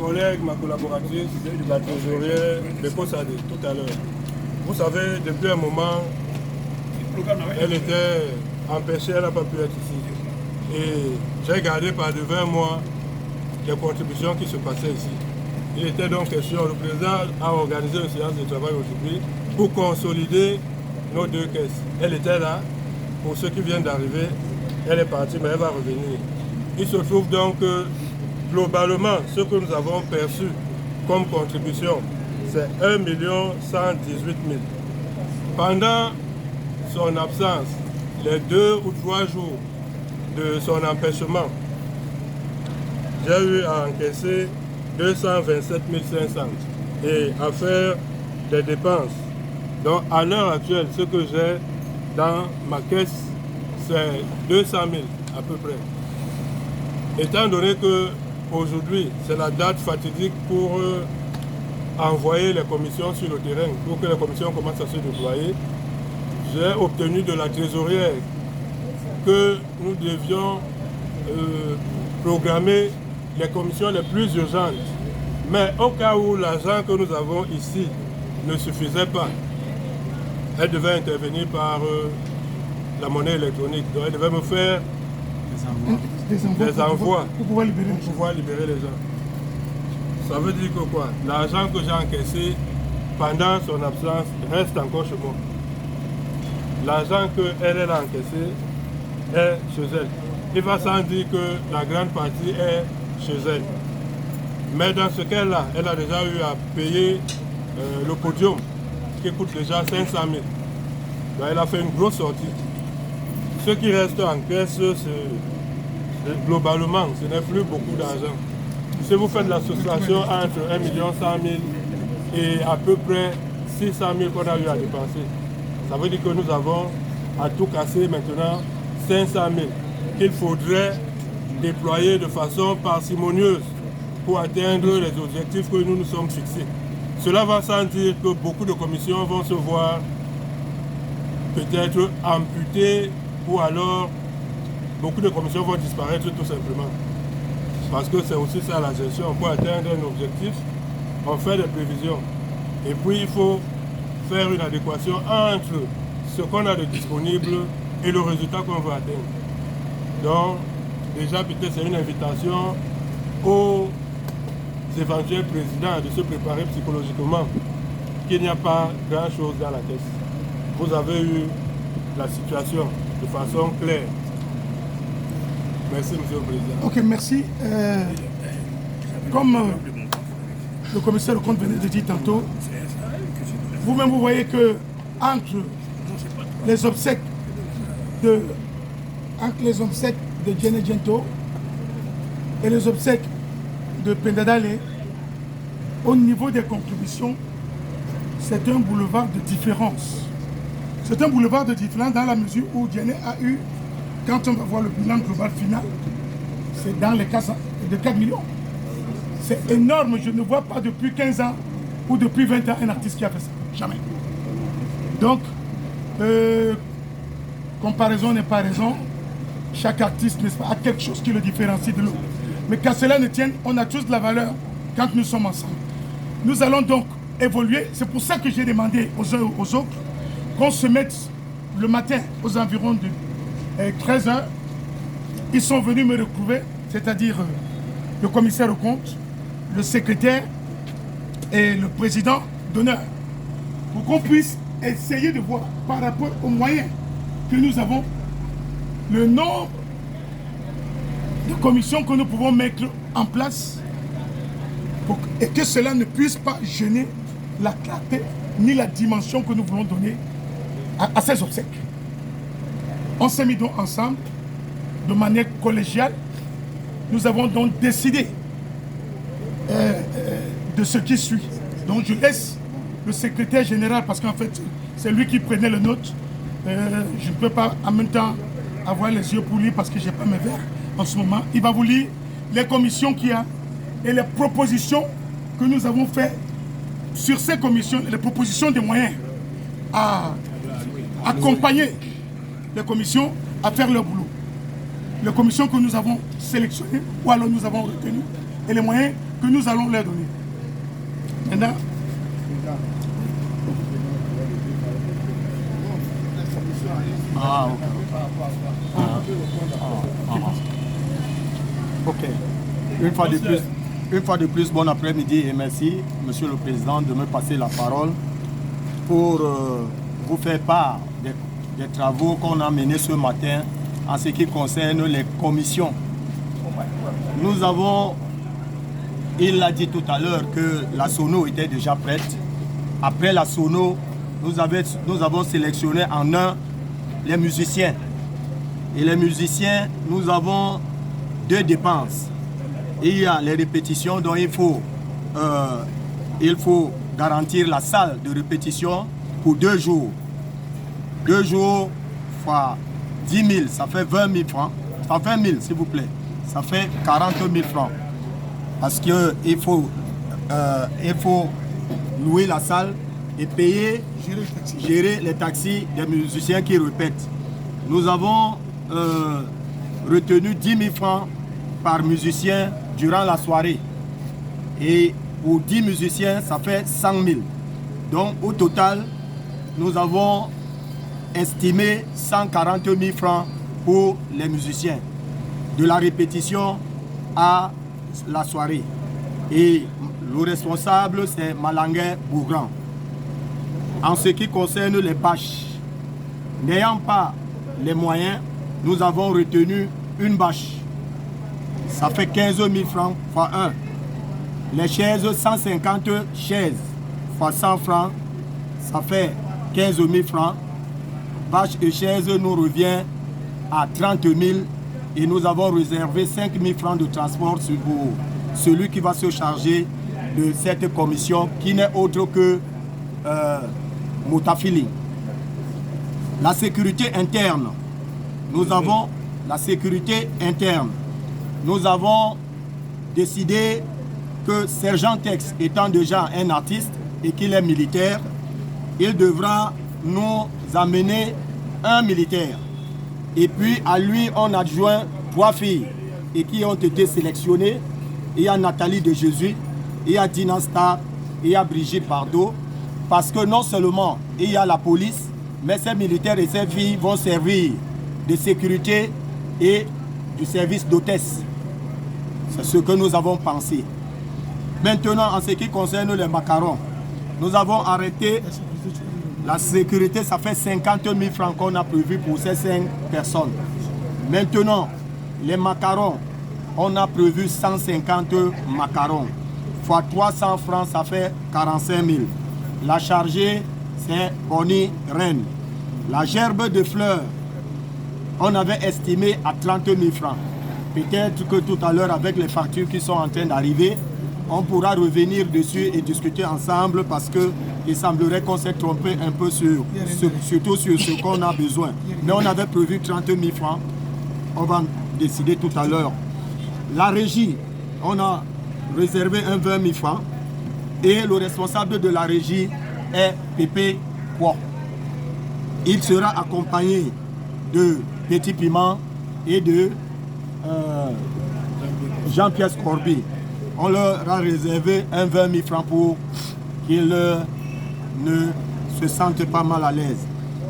collègue, ma collaboratrice, la trésorière de Kossade tout à l'heure. Vous savez, depuis un moment, elle était empêchée, elle n'a pas pu être ici. Et j'ai gardé par devant moi les contributions qui se passaient ici. Il était donc question, le président a organisé une séance de travail aujourd'hui pour consolider nos deux caisses. Elle était là, pour ceux qui viennent d'arriver, elle est partie, mais elle va revenir. Il se trouve donc que, globalement, ce que nous avons perçu comme contribution, c'est 1 118 000. Pendant son absence, les 2 ou 3 jours de son empêchement, j'ai eu à encaisser 227 500 et à faire des dépenses. Donc à l'heure actuelle, ce que j'ai dans ma caisse, c'est 200 000 à peu près. Étant donné que aujourd'hui, c'est la date fatidique pour envoyer les commissions sur le terrain, pour que les commissions commencent à se déployer, j'ai obtenu de la trésorière que nous devions programmer les commissions les plus urgentes. Mais au cas où l'argent que nous avons ici ne suffisait pas, elle devait intervenir par la monnaie électronique. Donc elle devait me faire des envois pour pouvoir libérer les gens. Ça veut dire que quoi? L'argent que j'ai encaissé pendant son absence reste encore chez moi. L'argent qu'elle a encaissé est chez elle. Il va sans dire que la grande partie est chez elle. Mais dans ce cas-là, elle a déjà eu à payer le podium qui coûte déjà 500 000. Donc elle a fait une grosse sortie. Ce qui reste en caisse, globalement, ce n'est plus beaucoup d'argent. Si vous faites l'association entre 1 100 000 et à peu près 600 000 qu'on a eu à dépenser, ça veut dire que nous avons à tout casser maintenant 500 000 qu'il faudrait déployer de façon parcimonieuse pour atteindre les objectifs que nous nous sommes fixés. Cela va sans dire que beaucoup de commissions vont se voir peut-être amputées ou alors beaucoup de commissions vont disparaître tout simplement. Parce que c'est aussi ça la gestion. Pour atteindre un objectif, on fait des prévisions. Et puis il faut faire une adéquation entre ce qu'on a de disponible et le résultat qu'on veut atteindre. Donc, déjà peut-être c'est une invitation aux éventuels présidents de se préparer psychologiquement qu'il n'y a pas grand-chose dans la caisse. Vous avez eu la situation de façon claire. Merci, Monsieur le Président. Ok, merci. Comme le commissaire de compte venait de dire tantôt, vous-même vous voyez que entre les obsèques de Djene Djento et les obsèques de Pendadale, au niveau des contributions, c'est un boulevard de différence. C'est un boulevard de différence dans la mesure où Djene a eu, quand on va voir le bilan global final, c'est dans les cas de 4 millions. C'est énorme, je ne vois pas depuis 15 ans ou depuis 20 ans un artiste qui a fait ça. Jamais. Donc, comparaison n'est pas raison. Chaque artiste, n'est-ce pas, a quelque chose qui le différencie de l'autre. Mais qu'à cela ne tienne, on a tous de la valeur quand nous sommes ensemble. Nous allons donc évoluer. C'est pour ça que j'ai demandé aux uns et aux autres qu'on se mette le matin aux environs de 13 h. Ils sont venus me retrouver, c'est-à-dire le commissaire au compte, le secrétaire et le président d'honneur, pour qu'on puisse essayer de voir par rapport aux moyens que nous avons, le nombre de commissions que nous pouvons mettre en place et que cela ne puisse pas gêner la clarté ni la dimension que nous voulons donner à ces obsèques. On s'est mis donc ensemble de manière collégiale. Nous avons donc décidé de ce qui suit. Donc je laisse le secrétaire général, parce qu'en fait c'est lui qui prenait le note. Je ne peux pas en même temps avoir les yeux pour lire parce que je n'ai pas mes verres en ce moment. Il va vous lire les commissions qu'il y a et les propositions que nous avons faites sur ces commissions, les propositions des moyens à accompagner les commissions à faire leur boulot. Les commissions que nous avons sélectionnées ou alors nous avons retenues et les moyens que nous allons leur donner. Maintenant, ok. Une fois de plus, bon après-midi et merci, Monsieur le Président, de me passer la parole pour vous faire part des travaux qu'on a menés ce matin en ce qui concerne les commissions. Nous avons, il l'a dit tout à l'heure, que la sono était déjà prête. Après la sono, nous avons sélectionné en un les musiciens. Et les musiciens, nous avons deux dépenses. Il y a les répétitions dont il faut garantir la salle de répétition pour 2 jours. 2 jours fois 10 000, ça fait 20 000 francs. Enfin 20 000 s'il vous plaît. Ça fait 40 000 francs. Parce qu'il faut louer la salle et payer, gérer les taxis des musiciens qui répètent. Nous avons retenu 10 000 francs par musicien durant la soirée. Et pour 10 musiciens, ça fait 100 000. Donc au total, nous avons estimé 140 000 francs pour les musiciens. De la répétition à la soirée. Et le responsable, c'est Malanguin Bougran. En ce qui concerne les bâches, n'ayant pas les moyens, nous avons retenu une bâche. Ça fait 15 000 francs fois 1. Les chaises, 150 chaises fois 100 francs, ça fait 15 000 francs. Bâche et chaise nous revient à 30 000 et nous avons réservé 5 000 francs de transport pour celui qui va se charger de cette commission qui n'est autre que Moutafili. La sécurité interne. Nous avons la sécurité interne. Nous avons décidé que Sergent Tex étant déjà un artiste et qu'il est militaire, il devra nous amener un militaire. Et puis à lui, on adjoint 3 filles et qui ont été sélectionnées. Il y a Nathalie de Jésus, il y a Dina Star, il y a Brigitte Bardot. Parce que non seulement il y a la police, mais ces militaires et ces filles vont servir de sécurité et du service d'hôtesse. C'est ce que nous avons pensé. Maintenant, en ce qui concerne les macarons, nous avons arrêté la sécurité, ça fait 50 000 francs qu'on a prévu pour ces 5 personnes. Maintenant, les macarons, on a prévu 150 macarons. Fois 300 francs, ça fait 45 000. La chargée, c'est Bonnie Rennes. La gerbe de fleurs, on avait estimé à 30 000 francs. Peut-être que tout à l'heure, avec les factures qui sont en train d'arriver, on pourra revenir dessus et discuter ensemble parce qu'il semblerait qu'on s'est trompé un peu surtout sur ce qu'on a besoin. Mais on avait prévu 30 000 francs. On va décider tout à l'heure. La régie, on a réservé un 20 000 francs. Et le responsable de la régie est Pépé Poix. Il sera accompagné de Petit Piment et de Jean-Pierre Corby. On leur a réservé un 20 000 francs pour qu'ils ne se sentent pas mal à l'aise.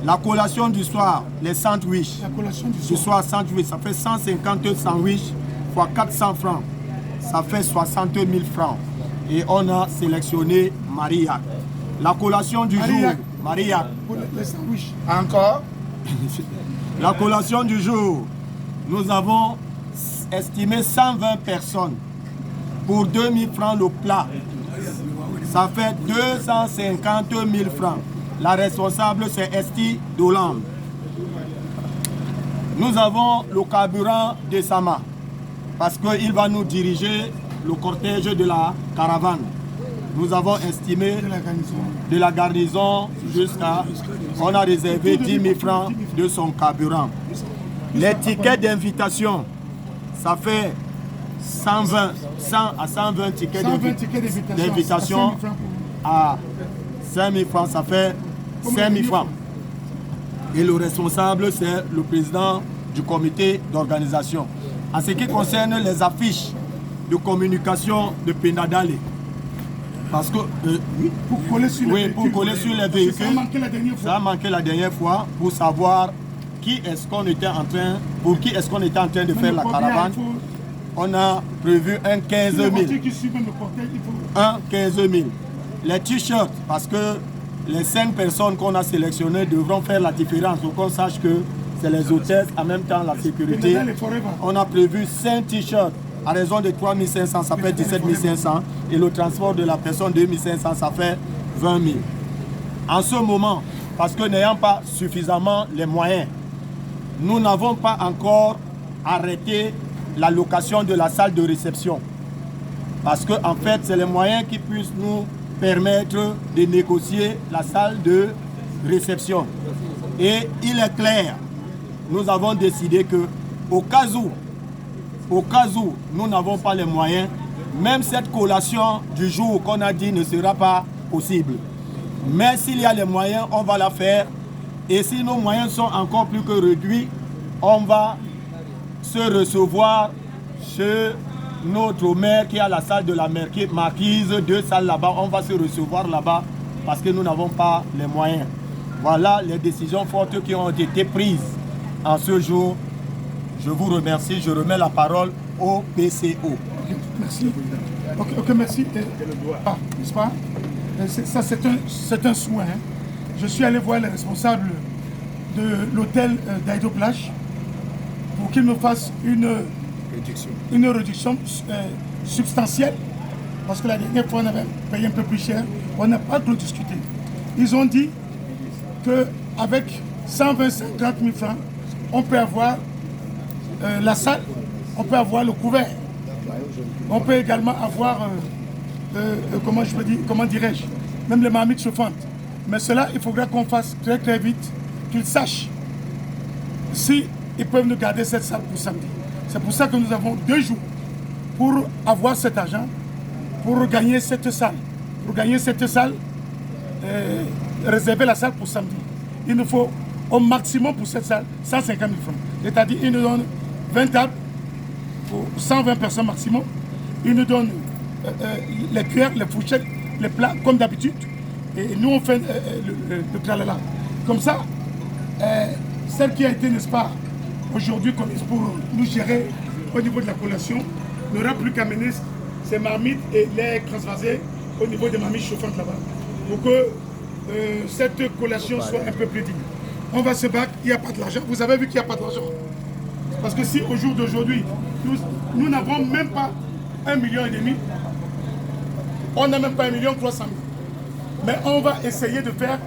La collation du soir, les sandwichs. La collation du soir, sandwich, ça fait 150 sandwichs fois 400 francs. Ça fait 60 000 francs. Et on a sélectionné Mariac. La collation du jour, Mariac. Les sandwichs. Encore. La collation du jour, nous avons estimé 120 personnes. Pour 2 000 francs le plat, ça fait 250 000 francs. La responsable, c'est Esti Dolan. Nous avons le carburant de Sama, parce qu'il va nous diriger le cortège de la caravane. Nous avons estimé de la garnison jusqu'à... On a réservé 10 000 francs de son carburant. Les tickets d'invitation, ça fait 100 à 120 tickets d'invitation à 5 000 francs, ça fait 5 000 francs. Et le responsable, c'est le président du comité d'organisation. En ce qui concerne les affiches, de communication de Penadale. Parce que oui, pour coller sur les véhicules. Pour coller sur les véhicules. Ça a manqué la dernière fois. Ça a manqué la dernière fois pour savoir qui est-ce qu'on était en train, pour qui est-ce qu'on était en train de faire la caravane. On a prévu un 15 000. Un 15 000. Les t-shirts, parce que les 5 personnes qu'on a sélectionnées devront faire la différence. Donc on sache que c'est les hôtesses, en même temps la sécurité. On a prévu 5 t-shirts à raison de 3 500, ça fait 17 500. Et le transport de la personne, 2 500, ça fait 20 000. En ce moment, parce que n'ayant pas suffisamment les moyens, nous n'avons pas encore arrêté la location de la salle de réception. Parce que en fait, c'est les moyens qui puissent nous permettre de négocier la salle de réception. Et il est clair, nous avons décidé que au cas où nous n'avons pas les moyens, même cette collation du jour qu'on a dit ne sera pas possible. Mais s'il y a les moyens, on va la faire. Et si nos moyens sont encore plus que réduits, on va se recevoir chez notre maire qui a la salle de la marquise, 2 salles là-bas. On va se recevoir là-bas parce que nous n'avons pas les moyens. Voilà les décisions fortes qui ont été prises en ce jour. Je vous remercie. Je remets la parole au PCO. Okay, merci. Ok, merci. N'est-ce pas? Ça, c'est un souhait. Hein. Je suis allé voir les responsables de l'hôtel d'Aïdo Plage pour qu'ils me fassent une réduction substantielle. Parce que la dernière fois, on avait payé un peu plus cher. On n'a pas trop discuté. Ils ont dit qu'avec 125 000 francs, on peut avoir la salle, on peut avoir le couvert. On peut également avoir, comment dirais-je, même les marmites chauffantes. Mais cela, il faudra qu'on fasse très très vite, qu'ils sachent si ils peuvent nous garder cette salle pour samedi. C'est pour ça que nous avons 2 jours pour avoir cet argent, pour gagner cette salle. Pour gagner cette salle, réserver la salle pour samedi. Il nous faut au maximum pour cette salle 150 000 francs. C'est-à-dire ils nous donnent 20 tables pour 120 personnes maximum. Ils nous donnent les cuillères, les fourchettes, les plats comme d'habitude. Et nous on fait le tralala. Comme ça, celle qui a été, n'est-ce pas, aujourd'hui pour nous gérer au niveau de la collation, n'aura plus qu'à mener ses marmites et les transvaser au niveau des marmites chauffantes là-bas. Pour que cette collation soit un peu plus digne. On va se battre, il n'y a pas de l'argent. Vous avez vu qu'il n'y a pas d'argent. Parce que si au jour d'aujourd'hui, nous n'avons même pas 1,5 million, on n'a même pas 1,3 million, mais on va essayer de faire